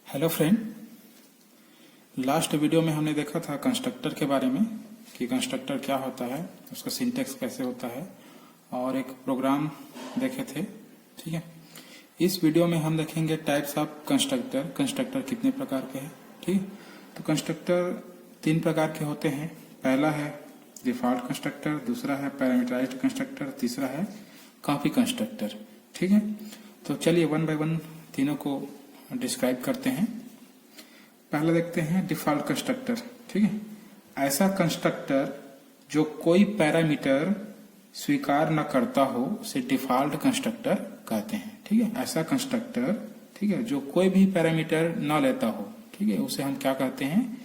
Hello friend, last video में हमने देखा था कंस्ट्रक्टर के बारे में कि कंस्ट्रक्टर क्या होता है, उसका सिंटैक्स कैसे होता है और एक प्रोग्राम देखे थे। ठीक है, इस वीडियो में हम देखेंगे टाइप्स ऑफ कंस्ट्रक्टर। कंस्ट्रक्टर कितने प्रकार के हैं। ठीक, तो कंस्ट्रक्टर 3 प्रकार के होते हैं। पहला है डिफॉल्ट कंस्ट्रक्टर, दूसरा है पैरामीटराइज्ड कंस्ट्रक्टर, तीसरा है कॉपी कंस्ट्रक्टर। ठीक है, तो चलिए वन बाय वन तीनों को डिस्क्राइब करते हैं। पहला देखते हैं डिफॉल्ट कंस्ट्रक्टर। ठीक है, ऐसा कंस्ट्रक्टर जो कोई पैरामीटर स्वीकार न करता हो उसे डिफॉल्ट कंस्ट्रक्टर कहते हैं। ठीक है, ऐसा कंस्ट्रक्टर, ठीक है, जो कोई भी पैरामीटर न लेता हो, ठीक है, उसे हम क्या कहते हैं,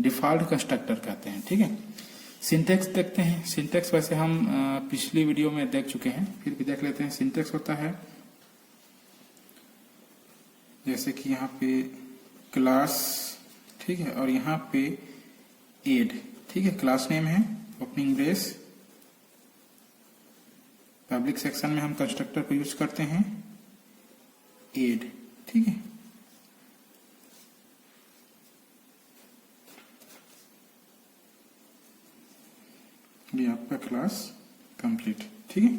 डिफॉल्ट कंस्ट्रक्टर कहते हैं। ठीक है, सिंटैक्स देखते हैं। सिंटैक्स वैसे हम पिछली वीडियो में देख चुके हैं, फिर भी देख लेते हैं। सिंटैक्स होता है जैसे कि यहाँ पे क्लास, ठीक है, और यहाँ पे एड, ठीक है, क्लास नेम है, ओपनिंग ब्रेस, पब्लिक सेक्शन में हम कंस्ट्रक्टर को यूज करते हैं एड। ठीक है, ये आपका क्लास कंप्लीट। ठीक है,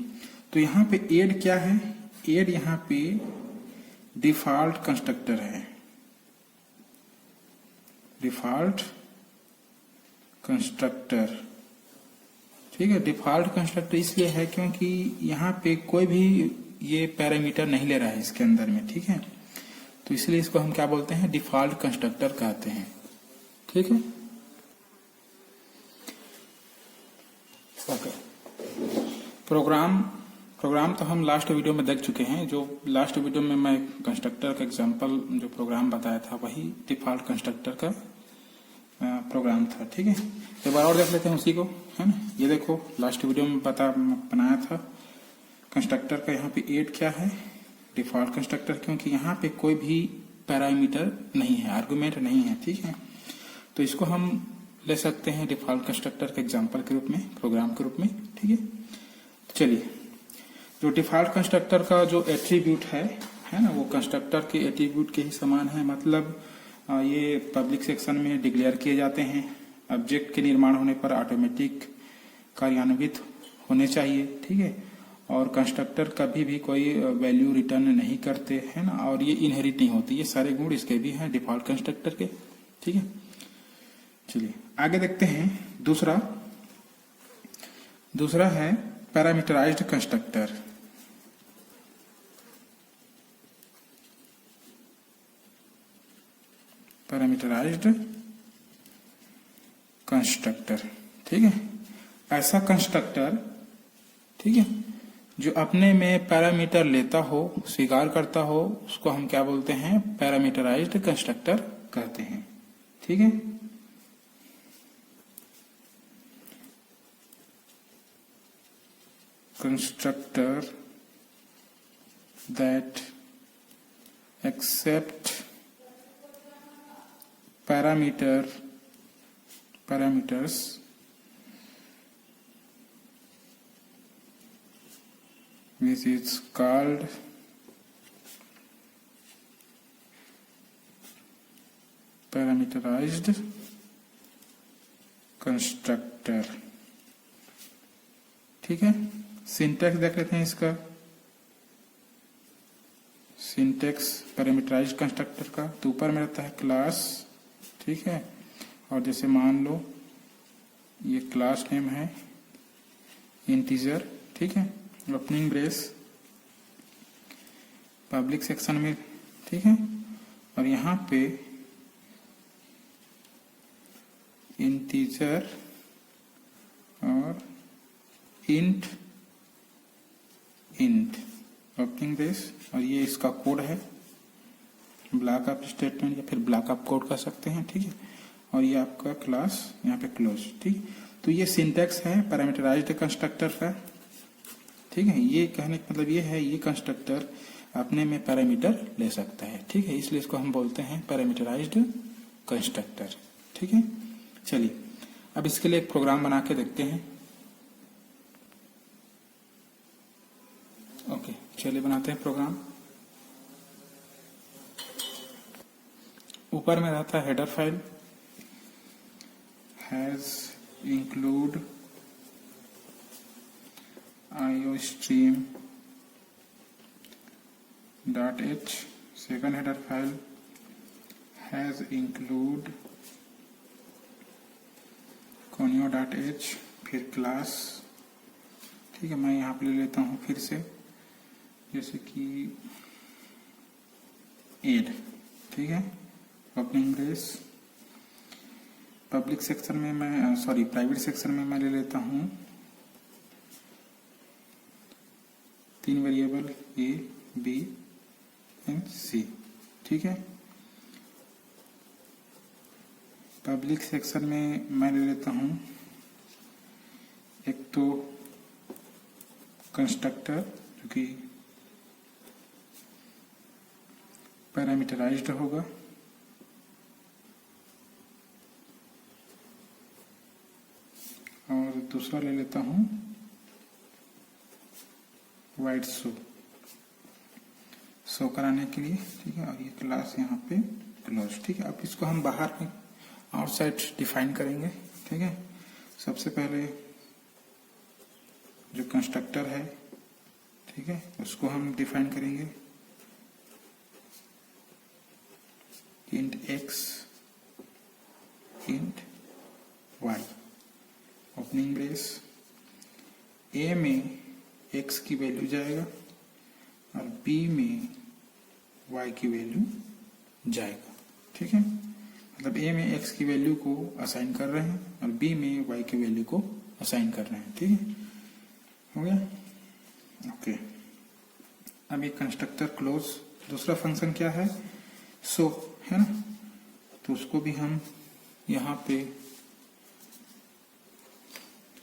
तो यहाँ पे एड क्या है, एड यहाँ पे डिफॉल्ट कंस्ट्रक्टर है। डिफॉल्ट कंस्ट्रक्टर, ठीक है, डिफॉल्ट कंस्ट्रक्टर इसलिए है क्योंकि यहाँ पे कोई भी ये पैरामीटर नहीं ले रहा है इसके अंदर में। ठीक है, तो इसलिए इसको हम क्या बोलते हैं, डिफॉल्ट कंस्ट्रक्टर कहते हैं। ठीक है, ओके। प्रोग्राम तो हम लास्ट वीडियो में देख चुके हैं। जो लास्ट वीडियो में मैं कंस्ट्रक्टर का एग्जांपल जो प्रोग्राम बताया था वही डिफॉल्ट कंस्ट्रक्टर का प्रोग्राम था। ठीक है, एक बार और देख लेते हैं उसी को, है ना। ये देखो लास्ट वीडियो में बनाया था कंस्ट्रक्टर का। यहाँ पे एड क्या है, डिफॉल्ट कंस्ट्रक्टर, क्योंकि यहाँ पे कोई भी पैरामीटर नहीं है, आर्गुमेंट नहीं है। ठीक है, तो इसको हम ले सकते हैं डिफॉल्ट कंस्ट्रक्टर के एग्जाम्पल के रूप में, प्रोग्राम के रूप में। ठीक है, चलिए, जो डिफॉल्ट कंस्ट्रक्टर का जो एट्रीब्यूट है ना, वो कंस्ट्रक्टर के एट्रीब्यूट के ही समान है। मतलब ये पब्लिक सेक्शन में डिक्लेयर किए जाते हैं। ऑब्जेक्ट के निर्माण होने पर ऑटोमेटिक कार्यान्वित होने चाहिए। ठीक है, और कंस्ट्रक्टर कभी भी कोई वैल्यू रिटर्न नहीं करते हैं ना, और ये इनहेरिट नहीं होती। ये सारे गुण इसके भी हैं डिफॉल्ट कंस्ट्रक्टर के। ठीक है, चलिए आगे देखते हैं। दूसरा है पैरामीटराइज्ड कंस्ट्रक्टर। पैरामीटराइज्ड कंस्ट्रक्टर, ठीक है, ऐसा कंस्ट्रक्टर, ठीक है, जो अपने में पैरामीटर लेता हो, स्वीकार करता हो, उसको हम क्या बोलते हैं, पैरामीटराइज्ड कंस्ट्रक्टर कहते हैं। ठीक है, constructor that accept parameters which is called parameterized constructor। ठीक है, सिंटैक्स देख लेते हैं इसका। सिंटैक्स पैरामीटराइज्ड कंस्ट्रक्टर का, तो ऊपर में रहता है क्लास, ठीक है, और जैसे मान लो ये क्लास नेम है इंटीजर, ठीक है, ओपनिंग ब्रेस, पब्लिक सेक्शन में, ठीक है, और यहाँ पे इंटीजर और इंट ओपनिंग ब्रेस, और ये इसका कोड है, ब्लॉक ऑफ स्टेटमेंट या फिर ब्लॉक ऑफ कोड कर सकते हैं। ठीक है, और ये आपका क्लास यहाँ पे क्लोज। ठीक, तो ये सिंटैक्स है पैरामीटराइज्ड कंस्ट्रक्टर का। ठीक है, ये कहने का मतलब ये है, ये कंस्ट्रक्टर अपने में पैरामीटर ले सकता है। ठीक है, इसलिए इसको हम बोलते हैं पैरामीटराइज्ड कंस्ट्रक्टर। ठीक है, चलिए अब इसके लिए एक प्रोग्राम बना के देखते हैं। ओके, चलिए बनाते हैं प्रोग्राम। ऊपर में रहता है header file, has include iostream .h, second header file has include conio.h, फिर क्लास। ठीक है, मैं यहाँ पे ले लेता हूँ फिर से, जैसे कि एड। ठीक है, ओपनिंग ब्रेस। पब्लिक सेक्शन में मैं प्राइवेट सेक्शन में मैं ले लेता हूँ 3 वेरिएबल ए, बी एंड सी। ठीक है, पब्लिक सेक्शन में मैं ले लेता हूँ एक तो कंस्ट्रक्टर जो कि पैरामीटराइज्ड होगा, और दूसरा ले लेता हूँ वाइड शो कराने के लिए। ठीक है, और ये क्लास यहाँ पे क्लोज। ठीक है, अब इसको हम बाहर में आउटसाइड डिफाइन करेंगे। ठीक है, सबसे पहले जो कंस्ट्रक्टर है, ठीक है, उसको हम डिफाइन करेंगे int x int y, opening brace. a में x की वैल्यू जाएगा और b में y की वैल्यू जाएगा। ठीक है, मतलब a में x की वैल्यू को असाइन कर रहे हैं और b में y की वैल्यू को असाइन कर रहे हैं। ठीक है, हो गया। ओके, अब ये कंस्ट्रक्टर क्लोज। दूसरा फंक्शन क्या है, शो है ना, तो उसको भी हम यहाँ पे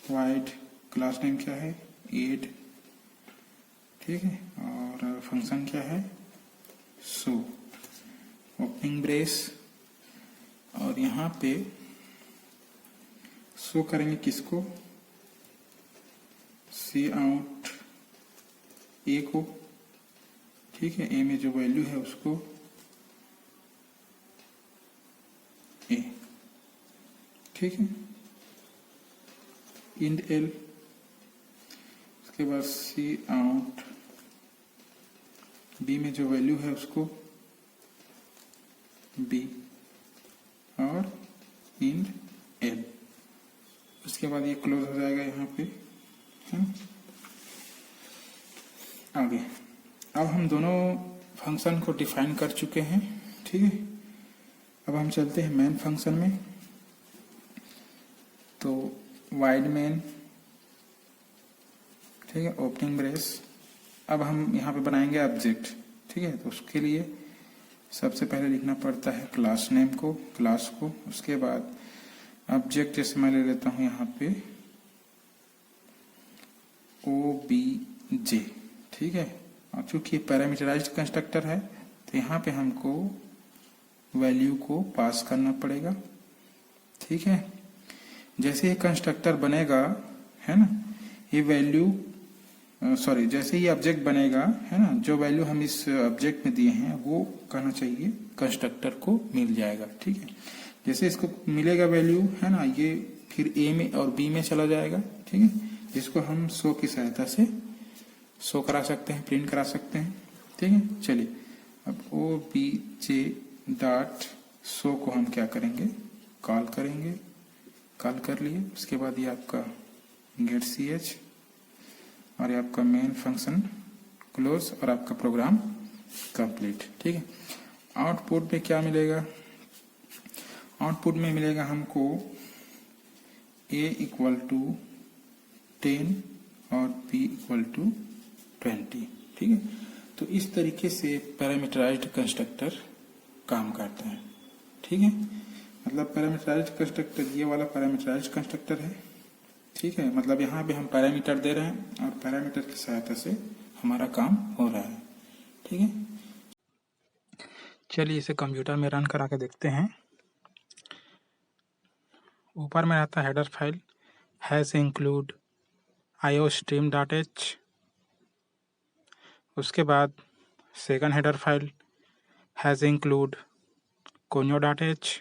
वाइड, क्लास नेम क्या है एड। ठीक है, और फंक्शन क्या है शो, ओपनिंग ब्रेस, और यहाँ पे शो करेंगे किसको, सी आउट ए को। ठीक है, ए में जो वैल्यू है उसको ए। ठीक है, इंड एल, उसके बाद सी आउट बी में जो वैल्यू है उसको बी, और इंड एल। उसके बाद ये क्लोज हो जाएगा यहाँ पे, है। आगे अब हम दोनों फंक्शन को डिफाइन कर चुके हैं। ठीक है, अब हम चलते हैं मेन फंक्शन में। तो वाइड मेन, ठीक है, ओपनिंग ब्रेस। अब हम यहाँ पे बनाएंगे ऑब्जेक्ट। ठीक है, तो उसके लिए सबसे पहले लिखना पड़ता है क्लास नेम को, क्लास को। उसके बाद ऑब्जेक्ट, जैसे मैं ले लेता हूँ यहाँ पे OBJ। ठीक है, और चूंकि पैरामीटराइज्ड कंस्ट्रक्टर है तो यहाँ पे हमको वैल्यू को पास करना पड़ेगा। ठीक है, जैसे ये कंस्ट्रक्टर बनेगा, है ना, ये वैल्यू जैसे ही ऑब्जेक्ट बनेगा, है ना, जो वैल्यू हम इस ऑब्जेक्ट में दिए हैं वो कहना चाहिए कंस्ट्रक्टर को मिल जाएगा। ठीक है, जैसे इसको मिलेगा वैल्यू, है ना, ये फिर ए में और बी में चला जाएगा। ठीक है, जिसको हम शो की सहायता से शो करा सकते हैं, प्रिंट करा सकते हैं। ठीक है, चलिए अब OBJ डॉट शो को हम क्या करेंगे, कॉल करेंगे। कॉल कर लिए, उसके बाद ये आपका गेट ch और ये आपका मेन फंक्शन क्लोज और आपका प्रोग्राम कंप्लीट। ठीक है, आउटपुट में क्या मिलेगा, आउटपुट में मिलेगा हमको a इक्वल टू 10 और b इक्वल टू 20। ठीक है, तो इस तरीके से पैरामीटराइज्ड कंस्ट्रक्टर काम करता है। ठीक है, मतलब पैरामीटराइज्ड कंस्ट्रक्टर, ये वाला पैरामीटराइज्ड कंस्ट्रक्टर है। ठीक है, मतलब यहाँ पे हम पैरामीटर दे रहे हैं और पैरामीटर की सहायता से हमारा काम हो रहा है। ठीक है, चलिए इसे कंप्यूटर में रन करा के देखते हैं। ऊपर में रहता है header file has include iostream.h। उसके बाद second header file has include conio.h,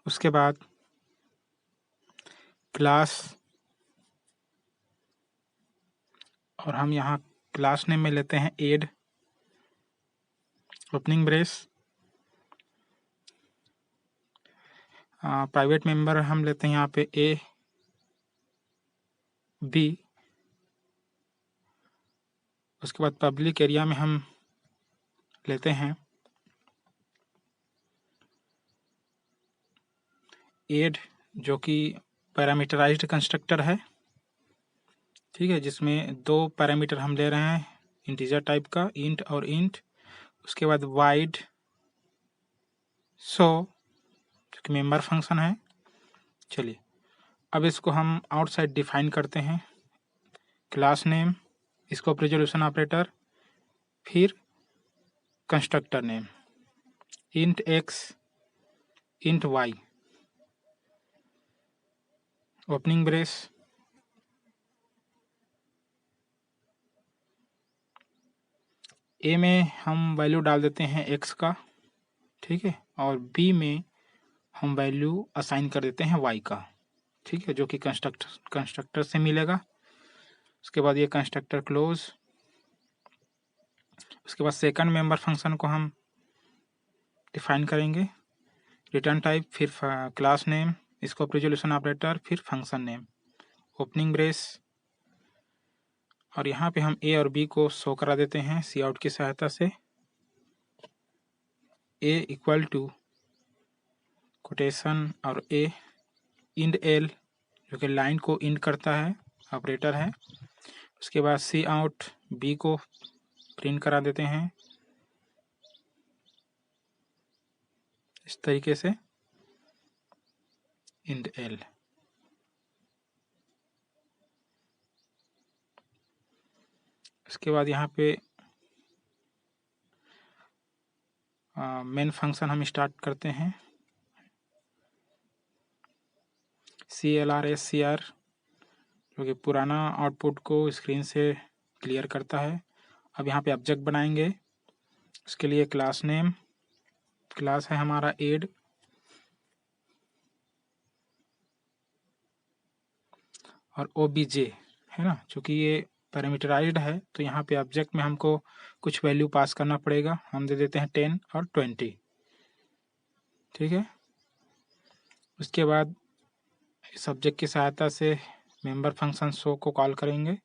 उसके बाद क्लास, और हम यहाँ क्लास नेम में लेते हैं add opening brace, private member हम लेते हैं यहाँ पे ए बी, उसके बाद पब्लिक एरिया में हम लेते हैं एड, जो कि पैरामीटराइज्ड कंस्ट्रक्टर है, ठीक है, जिसमें 2 पैरामीटर हम ले रहे हैं इंटीजर टाइप का, इंट और इंट। उसके बाद वाइड शो, जो कि मेंबर फंक्शन है। चलिए अब इसको हम आउटसाइड डिफाइन करते हैं। Class name, scope resolution operator, फिर constructor name int x int y, opening brace, A में हम वैल्यू डाल देते हैं एक्स का, ठीक है, और बी में हम वैल्यू असाइन कर देते हैं वाई का, ठीक है, जो कि कंस्ट्रक्टर से मिलेगा। उसके बाद ये कंस्ट्रक्टर क्लोज। उसके बाद सेकंड मेंबर फंक्शन को हम डिफाइन करेंगे, रिटर्न टाइप, फिर class name, scope resolution operator, फिर फंक्शन नेम, ओपनिंग ब्रेस, और यहाँ पे हम ए और बी को शो करा देते हैं सी आउट की सहायता से। ए इक्वल टू कोटेशन और ए इंड एल, जो कि लाइन को इंड करता है, ऑपरेटर है। उसके बाद सी आउट बी को प्रिंट करा देते हैं इस तरीके से, इंड एल। उसके बाद यहाँ पे मेन फंक्शन हम स्टार्ट करते हैं, CLR/SCR, जो कि पुराना आउटपुट को स्क्रीन से क्लियर करता है। अब यहाँ पे ऑब्जेक्ट बनाएंगे, उसके लिए क्लास नेम, क्लास है हमारा एड, और OBJ है ना, चूँकि ये पैरामीटराइज्ड है तो यहाँ पे ऑब्जेक्ट में हमको कुछ वैल्यू पास करना पड़ेगा। हम दे देते हैं 10 और 20, ठीक है। उसके बाद इस ऑब्जेक्ट की सहायता से मेंबर फंक्शन शो को कॉल करेंगे,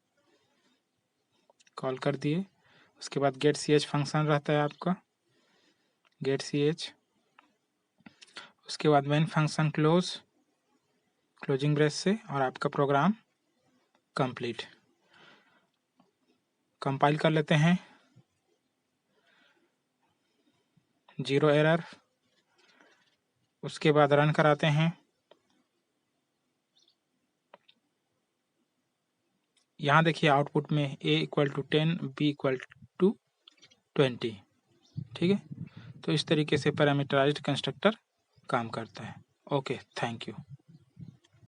कॉल कर दिए। उसके बाद गेट ch फंक्शन रहता है आपका, गेट ch। उसके बाद main function close, closing brace से, और आपका प्रोग्राम कंप्लीट। कंपाइल कर लेते हैं, 0 एरर। उसके बाद रन कराते हैं। यहाँ देखिए आउटपुट में a equal to 10, b equal to 20, ठीक है। तो इस तरीके से पैरामीटराइज्ड कंस्ट्रक्टर काम करता है। Okay, thank you.